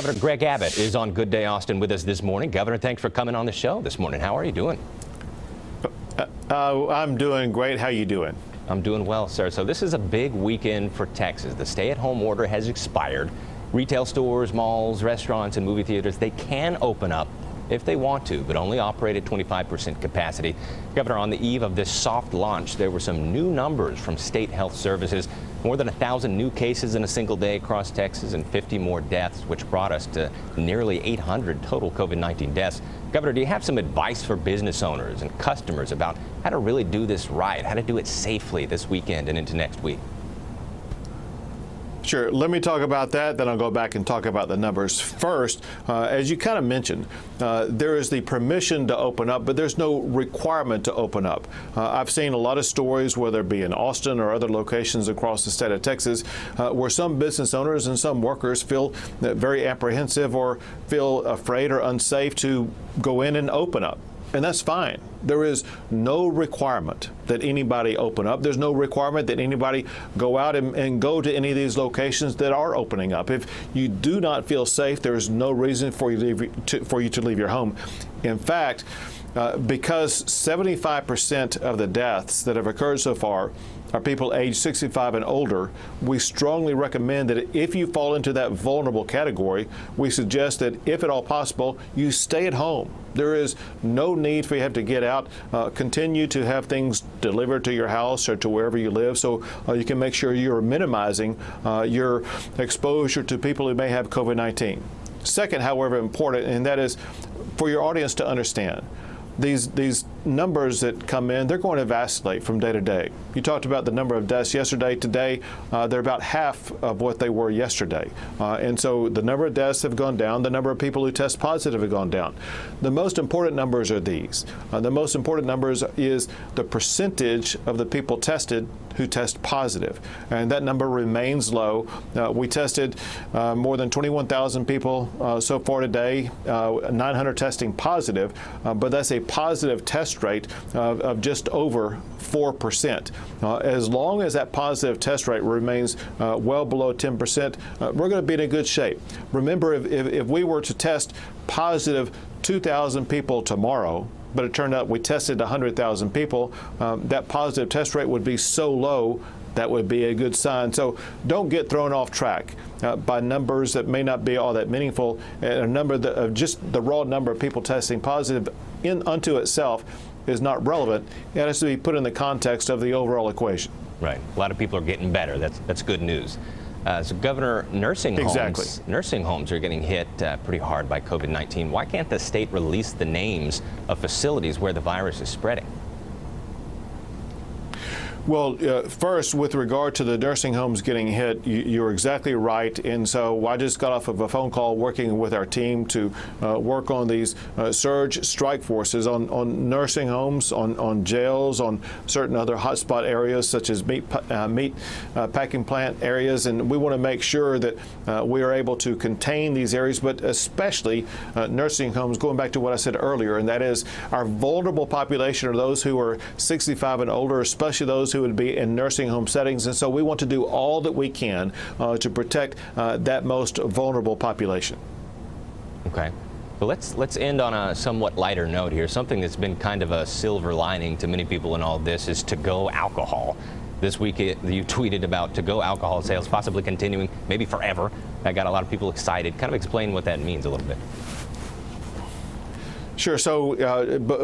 Governor Greg Abbott is on Good Day Austin with us this morning. Governor, thanks for coming on the show this morning. How are you doing? I'm doing great. How you doing? I'm doing well, sir. So this is a big weekend for Texas. The stay-at-home order has expired. Retail stores, malls, restaurants, and movie theaters, they can open up if they want to, but only operate at 25% capacity. Governor, on the eve of this soft launch, there were some new numbers from state health services. More than 1,000 new cases in a single day across Texas and 50 more deaths, which brought us to nearly 800 total COVID-19 deaths. Governor, do you have some advice for business owners and customers about how to really do this right, how to do it safely this weekend and into next week? Sure. Let me talk about that, then I'll go back and talk about the numbers. First, as you kind of mentioned, there is the permission to open up, but there's no requirement to open up. I've seen a lot of stories, whether it be in Austin or other locations across the state of Texas, where some business owners and some workers feel very apprehensive or feel afraid or unsafe to go in and open up. And that's fine. There is no requirement that anybody open up. There's no requirement that anybody go out and go to any of these locations that are opening up. If you do not feel safe, there is no reason for you to leave your home. In fact, because 75% of the deaths that have occurred so far are people aged 65 and older, we strongly recommend that if you fall into that vulnerable category, we suggest that if at all possible, you stay at home. There is no need for you to have to get out. Continue to have things delivered to your house or to wherever you live, so you can make sure you're minimizing your exposure to people who may have COVID-19. Second, however, important, and that is for your audience to understand, these numbers that come in, they're going to vacillate from day to day. You talked about the number of deaths yesterday. Today, they're about half of what they were yesterday. And so the number of deaths have gone down. The number of people who test positive have gone down. The most important numbers are these. The most important numbers is the percentage of the people tested who test positive. And that number remains low. We tested more than 21,000 people so far today, 900 testing positive, but that's a positive test rate of just over 4%. As long as that positive test rate remains well below 10%, we're going to be in a good shape. Remember, if we were to test positive 2,000 people tomorrow, but it turned out we tested 100,000 people, that positive test rate would be so low that would be a good sign. So don't get thrown off track by numbers that may not be all that meaningful. A number of just the raw number of people testing positive unto itself is not relevant. It has to be put in the context of the overall equation. Right. A lot of people are getting better. That's good news. So, Governor, nursing homes are getting hit pretty hard by COVID-19. Why can't the state release the names of facilities where the virus is spreading? Well, first, with regard to the nursing homes getting hit, you're exactly right. And so I just got off of a phone call working with our team to work on these surge strike forces on nursing homes, on jails, on certain other hotspot areas such as meat packing plant areas. And we want to make sure that we are able to contain these areas, but especially nursing homes, going back to what I said earlier, and that is our vulnerable population are those who are 65 and older, especially those who would be in nursing home settings. And so we want to do all that we can to protect that most vulnerable population. Okay. Well, let's end on a somewhat lighter note here. Something that's been kind of a silver lining to many people in all this is to-go alcohol. This week you tweeted about to-go alcohol sales possibly continuing, maybe forever. That got a lot of people excited. Kind of explain what that means a little bit. Sure. So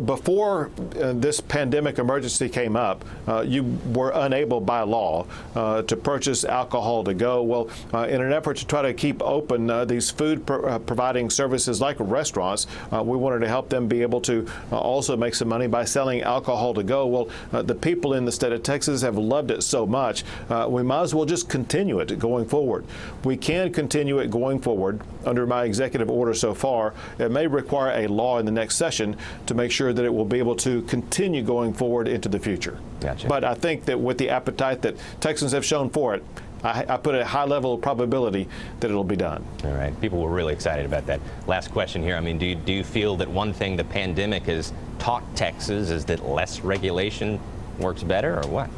before this pandemic emergency came up, you were unable by law to purchase alcohol to go. Well, in an effort to try to keep open these food providing services like restaurants, we wanted to help them be able to also make some money by selling alcohol to go. Well, the people in the state of Texas have loved it so much, we might as well just continue it going forward. We can continue it going forward under my executive order so far. It may require a law in the next session to make sure that it will be able to continue going forward into the future. Gotcha. But I think that with the appetite that Texans have shown for it, I put a high level of probability that it'll be done. All right. People were really excited about that. Last question here. I mean, do you feel that one thing the pandemic has taught Texas is that less regulation works better, or what?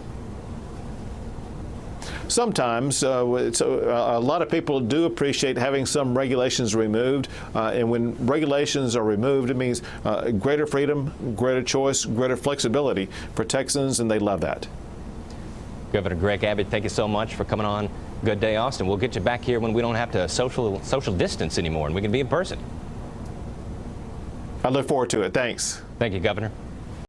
sometimes a lot of people do appreciate having some regulations removed. And when regulations are removed, it means greater freedom, greater choice, greater flexibility for Texans, and they love that. Governor Greg Abbott, thank you so much for coming on Good Day Austin. We'll get you back here when we don't have to social distance anymore and we can be in person. I look forward to it. Thanks. Thank you, Governor.